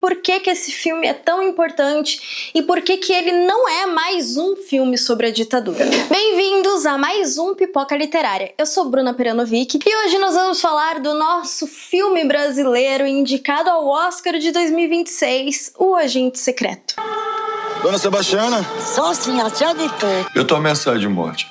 por que esse filme é tão importante e por que ele não é mais um filme sobre a ditadura. Bem-vindos a mais um Pipoca Literária. Eu sou Bruna Peranovic e hoje nós vamos falar do nosso filme brasileiro indicado ao Oscar de 2026, O Agente Secreto. Dona Sebastiana? Sou sim, a senhora ditou. Eu tô ameaçado de morte.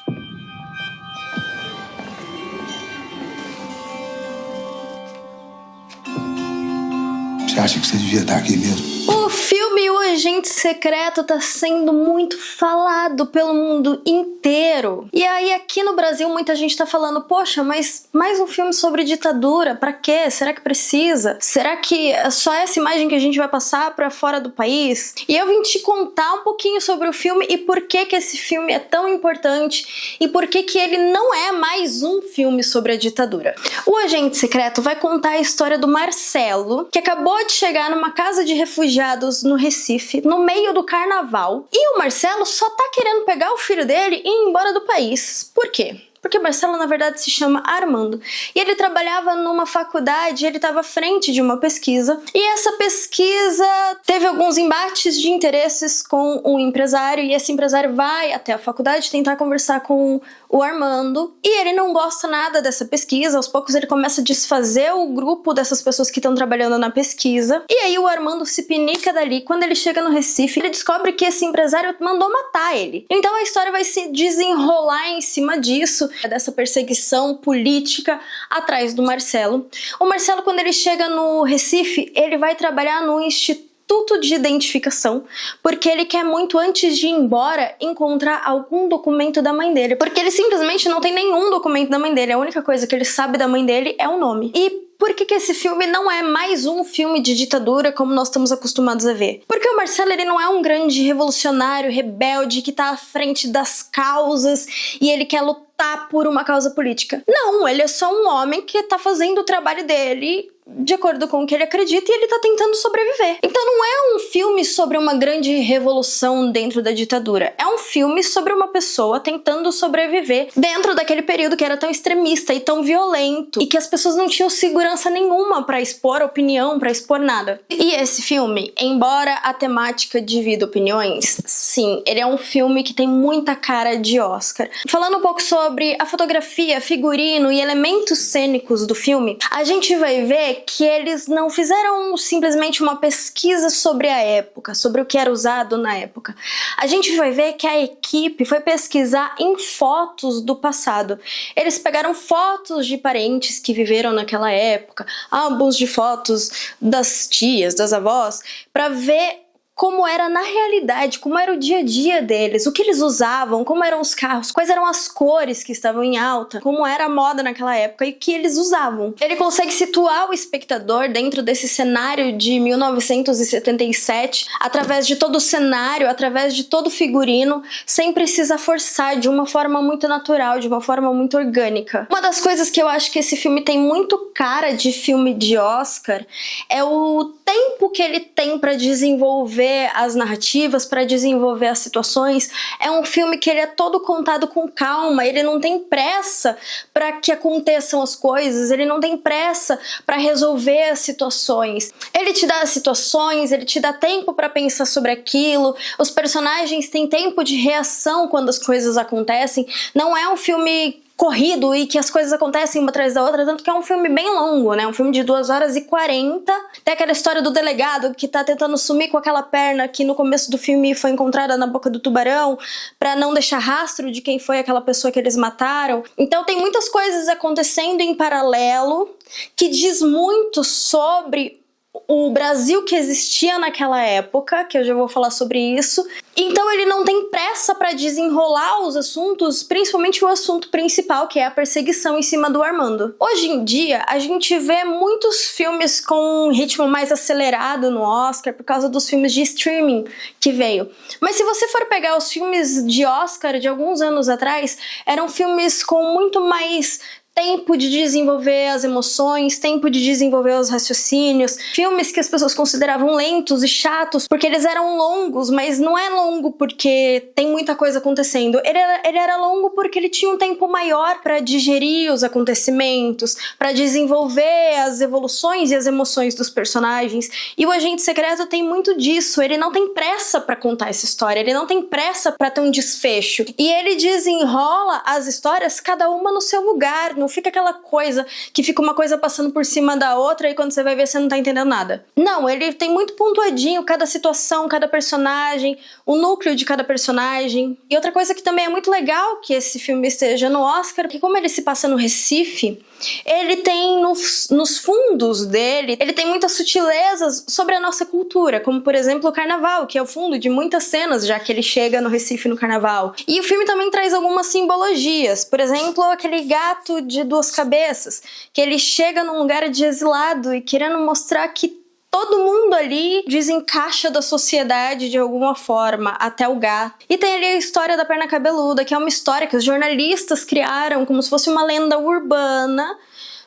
Você acha que você devia estar aqui mesmo? O filme O Agente Secreto tá sendo muito falado pelo mundo inteiro. E aí aqui no Brasil muita gente tá falando, poxa, mas mais um filme sobre ditadura, pra quê? Será que precisa? Será que é só essa imagem que a gente vai passar pra fora do país? E eu vim te contar um pouquinho sobre o filme e por que esse filme é tão importante e por que ele não é mais um filme sobre a ditadura. O Agente Secreto vai contar a história do Marcelo, que acabou de chegar numa casa de refugiados no Recife, no meio do carnaval. E o Marcelo só tá querendo pegar o filho dele e ir embora do país. Por quê? Porque Marcelo, na verdade, se chama Armando. E ele trabalhava numa faculdade, ele estava à frente de uma pesquisa. E essa pesquisa teve alguns embates de interesses com um empresário. E esse empresário vai até a faculdade tentar conversar com o Armando. E ele não gosta nada dessa pesquisa. Aos poucos ele começa a desfazer o grupo dessas pessoas que estão trabalhando na pesquisa. E aí o Armando se pinica dali. Quando ele chega no Recife, ele descobre que esse empresário mandou matar ele. Então a história vai se desenrolar em cima disso, dessa perseguição política atrás do Marcelo. O Marcelo, quando ele chega no Recife, ele vai trabalhar no Instituto de Identificação, porque ele quer muito, antes de ir embora, encontrar algum documento da mãe dele, porque ele simplesmente não tem nenhum documento da mãe dele. A única coisa que ele sabe da mãe dele é o nome. E por que esse filme não é mais um filme de ditadura como nós estamos acostumados a ver? Porque o Marcelo, ele não é um grande revolucionário, rebelde, que tá à frente das causas e ele quer lutar por uma causa política. Não, ele é só um homem que tá fazendo o trabalho dele de acordo com o que ele acredita e ele tá tentando sobreviver. Então não é um filme sobre uma grande revolução dentro da ditadura. É um filme sobre uma pessoa tentando sobreviver dentro daquele período que era tão extremista e tão violento e que as pessoas não tinham segurança nenhuma pra expor opinião, pra expor nada. E esse filme, embora a temática divida opiniões, sim, ele é um filme que tem muita cara de Oscar. Falando um pouco sobre a fotografia, figurino e elementos cênicos do filme, a gente vai ver que eles não fizeram simplesmente uma pesquisa sobre a época, sobre o que era usado na época. A gente vai ver que a equipe foi pesquisar em fotos do passado. Eles pegaram fotos de parentes que viveram naquela época, álbuns de fotos das tias, das avós, para ver como era na realidade, como era o dia a dia deles, o que eles usavam, como eram os carros, quais eram as cores que estavam em alta, como era a moda naquela época e o que eles usavam. Ele consegue situar o espectador dentro desse cenário de 1977, através de todo o cenário, através de todo o figurino, sem precisar forçar, de uma forma muito natural, de uma forma muito orgânica. Uma das coisas que eu acho que esse filme tem muito cara de filme de Oscar é o tempo que ele tem para desenvolver as narrativas, para desenvolver as situações. É um filme que ele é todo contado com calma, ele não tem pressa para que aconteçam as coisas, ele não tem pressa para resolver as situações. Ele te dá as situações, ele te dá tempo para pensar sobre aquilo, os personagens têm tempo de reação quando as coisas acontecem. Não é um filme corrido e que as coisas acontecem uma atrás da outra, tanto que é um filme bem longo, né? Um filme de 2h40. Tem aquela história do delegado que tá tentando sumir com aquela perna que no começo do filme foi encontrada na boca do tubarão, pra não deixar rastro de quem foi aquela pessoa que eles mataram. Então tem muitas coisas acontecendo em paralelo que diz muito sobre o Brasil que existia naquela época, que eu já vou falar sobre isso. Então ele não tem pressa para desenrolar os assuntos, principalmente o assunto principal, que é a perseguição em cima do Armando. Hoje em dia, a gente vê muitos filmes com um ritmo mais acelerado no Oscar por causa dos filmes de streaming que veio. Mas se você for pegar os filmes de Oscar de alguns anos atrás, eram filmes com muito mais tempo de desenvolver as emoções, tempo de desenvolver os raciocínios. Filmes que as pessoas consideravam lentos e chatos porque eles eram longos, mas não é longo porque tem muita coisa acontecendo. Ele era longo porque ele tinha um tempo maior para digerir os acontecimentos, para desenvolver as evoluções e as emoções dos personagens. E o Agente Secreto tem muito disso. Ele não tem pressa para contar essa história, ele não tem pressa para ter um desfecho. E ele desenrola as histórias, cada uma no seu lugar. Não fica aquela coisa que fica uma coisa passando por cima da outra e quando você vai ver você não tá entendendo nada. Não, ele tem muito pontuadinho cada situação, cada personagem, o núcleo de cada personagem. E outra coisa que também é muito legal que esse filme esteja no Oscar, porque como ele se passa no Recife, ele tem nos fundos dele, ele tem muitas sutilezas sobre a nossa cultura, como por exemplo o carnaval, que é o fundo de muitas cenas, já que ele chega no Recife no carnaval. E o filme também traz algumas simbologias, por exemplo, aquele gato de duas cabeças, que ele chega num lugar de exilado e querendo mostrar que todo mundo ali desencaixa da sociedade de alguma forma, até o gato. E tem ali a história da perna cabeluda, que é uma história que os jornalistas criaram como se fosse uma lenda urbana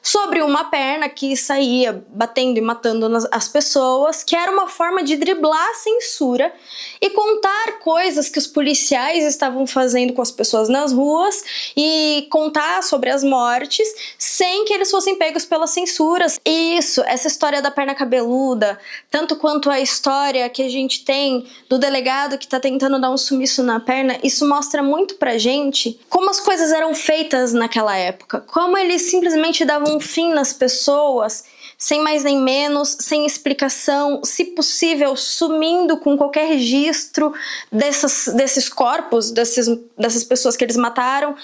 sobre uma perna que saía batendo e matando as pessoas, que era uma forma de driblar a censura e contar coisas que os policiais estavam fazendo com as pessoas nas ruas e contar sobre as mortes sem que eles fossem pegos pelas censuras. E essa história da perna cabeluda, tanto quanto a história que a gente tem do delegado que tá tentando dar um sumiço na perna, isso mostra muito pra gente como as coisas eram feitas naquela época, como eles simplesmente davam um fim nas pessoas, sem mais nem menos, sem explicação, se possível, sumindo com qualquer registro desses corpos, dessas pessoas que eles mataram.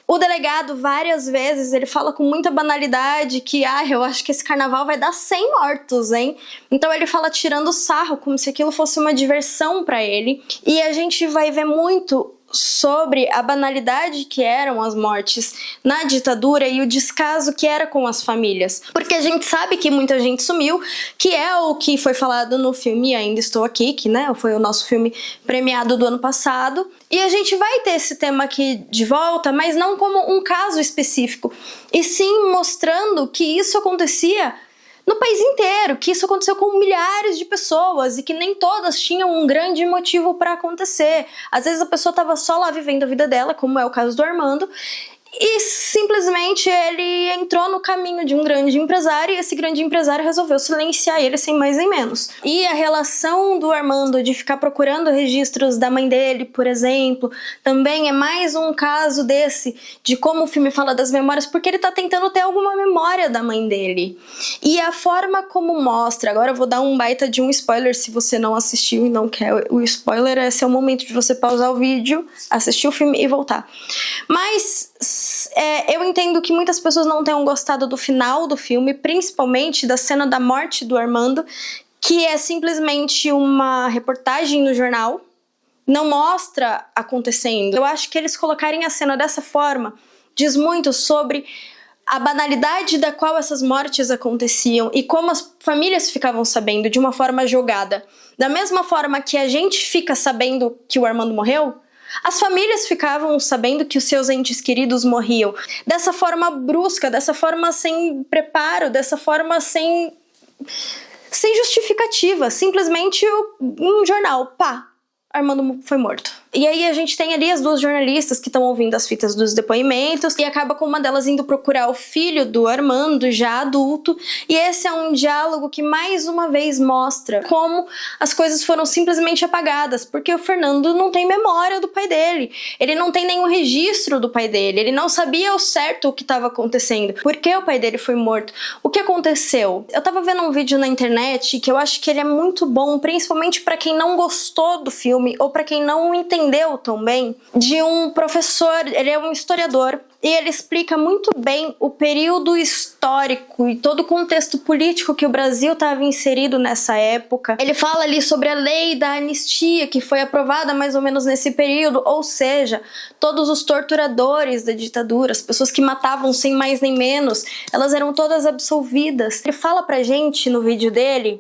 O delegado, várias vezes, ele fala com muita banalidade que, eu acho que esse carnaval vai dar 100 mortos, hein? Então ele fala tirando sarro, como se aquilo fosse uma diversão pra ele. E a gente vai ver muito sobre a banalidade que eram as mortes na ditadura e o descaso que era com as famílias. Porque a gente sabe que muita gente sumiu, que é o que foi falado no filme Ainda Estou Aqui, que foi o nosso filme premiado do ano passado. E a gente vai ter esse tema aqui de volta, mas não como um caso específico, e sim mostrando que isso acontecia no país inteiro, que isso aconteceu com milhares de pessoas e que nem todas tinham um grande motivo para acontecer. Às vezes a pessoa estava só lá vivendo a vida dela, como é o caso do Armando, e simplesmente ele entrou no caminho de um grande empresário e esse grande empresário resolveu silenciar ele sem mais nem menos. E a relação do Armando de ficar procurando registros da mãe dele, por exemplo, também é mais um caso desse, de como o filme fala das memórias, porque ele tá tentando ter alguma memória da mãe dele. E a forma como mostra, agora eu vou dar um baita de um spoiler se você não assistiu e não quer o spoiler, esse é o momento de você pausar o vídeo, assistir o filme e voltar. Mas eu entendo que muitas pessoas não tenham gostado do final do filme, principalmente da cena da morte do Armando, que é simplesmente uma reportagem no jornal, não mostra acontecendo. Eu acho que eles colocarem a cena dessa forma diz muito sobre a banalidade da qual essas mortes aconteciam e como as famílias ficavam sabendo de uma forma jogada. Da mesma forma que a gente fica sabendo que o Armando morreu, as famílias ficavam sabendo que os seus entes queridos morriam. Dessa forma brusca, dessa forma sem preparo, dessa forma sem justificativa. Simplesmente um jornal, Armando foi morto. E aí a gente tem ali as duas jornalistas que estão ouvindo as fitas dos depoimentos e acaba com uma delas indo procurar o filho do Armando, já adulto, e esse é um diálogo que mais uma vez mostra como as coisas foram simplesmente apagadas, porque o Fernando não tem memória do pai dele, ele não tem nenhum registro do pai dele, ele não sabia ao certo o que estava acontecendo, por que o pai dele foi morto, o que aconteceu. Eu tava vendo um vídeo na internet que eu acho que ele é muito bom, principalmente para quem não gostou do filme ou para quem não entendeu tão bem, de um professor, ele é um historiador, e ele explica muito bem o período histórico e todo o contexto político que o Brasil estava inserido nessa época. Ele fala ali sobre a lei da anistia, que foi aprovada mais ou menos nesse período, ou seja, todos os torturadores da ditadura, as pessoas que matavam sem mais nem menos, elas eram todas absolvidas. Ele fala pra gente no vídeo dele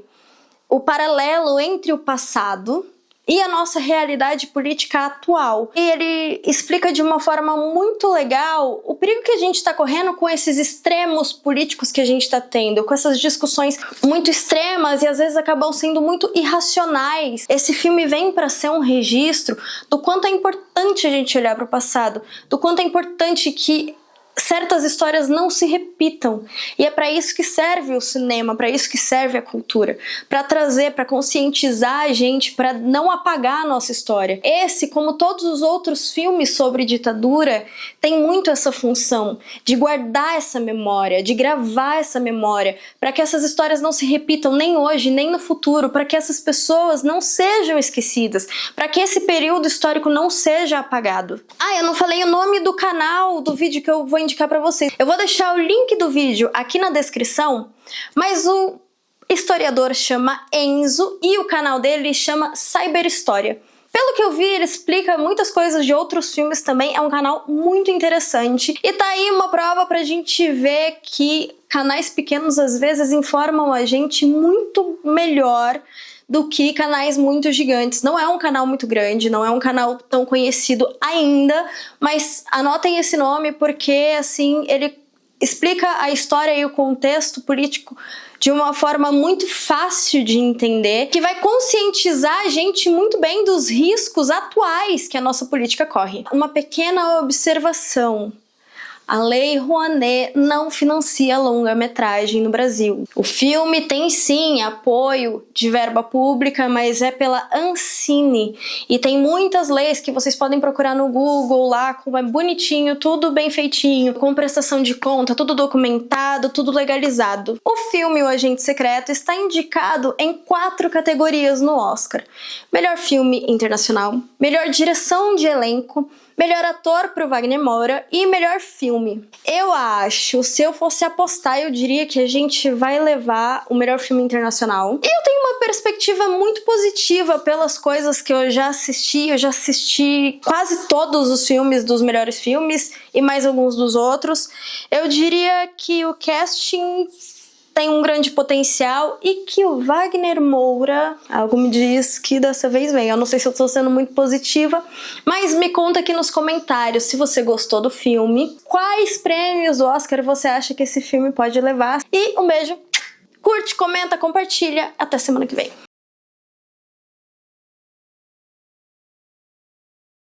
o paralelo entre o passado e a nossa realidade política atual. E ele explica de uma forma muito legal o perigo que a gente está correndo com esses extremos políticos que a gente está tendo, com essas discussões muito extremas e às vezes acabam sendo muito irracionais. Esse filme vem para ser um registro do quanto é importante a gente olhar para o passado, do quanto é importante que certas histórias não se repitam. E é para isso que serve o cinema, para isso que serve a cultura, para trazer, para conscientizar a gente, para não apagar a nossa história. Esse, como todos os outros filmes sobre ditadura, tem muito essa função de guardar essa memória, de gravar essa memória, para que essas histórias não se repitam nem hoje, nem no futuro, para que essas pessoas não sejam esquecidas, para que esse período histórico não seja apagado. Ah, eu não falei o nome do canal do vídeo que eu vou indicar para vocês. Eu vou deixar o link do vídeo aqui na descrição, mas o historiador chama Enzo e o canal dele chama Cyberhistória. Pelo que eu vi, ele explica muitas coisas de outros filmes também, é um canal muito interessante. E tá aí uma prova pra gente ver que canais pequenos às vezes informam a gente muito melhor do que canais muito gigantes. Não é um canal muito grande, não é um canal tão conhecido ainda, mas anotem esse nome porque, assim, ele explica a história e o contexto político de uma forma muito fácil de entender, que vai conscientizar a gente muito bem dos riscos atuais que a nossa política corre. Uma pequena observação. A Lei Rouanet não financia longa-metragem no Brasil. O filme tem sim apoio de verba pública, mas é pela Ancine. E tem muitas leis que vocês podem procurar no Google lá, como é bonitinho, tudo bem feitinho, com prestação de conta, tudo documentado, tudo legalizado. O filme O Agente Secreto está indicado em 4 categorias no Oscar. Melhor filme internacional, melhor direção de elenco, melhor ator pro Wagner Moura e melhor filme. Eu acho, se eu fosse apostar, eu diria que a gente vai levar o melhor filme internacional. E eu tenho uma perspectiva muito positiva pelas coisas que eu já assisti. Eu já assisti quase todos os filmes dos melhores filmes e mais alguns dos outros. Eu diria que o casting tem um grande potencial e que o Wagner Moura, algo me diz que dessa vez vem. Eu não sei se eu estou sendo muito positiva, mas me conta aqui nos comentários se você gostou do filme, quais prêmios do Oscar você acha que esse filme pode levar. E um beijo, curte, comenta, compartilha, até semana que vem.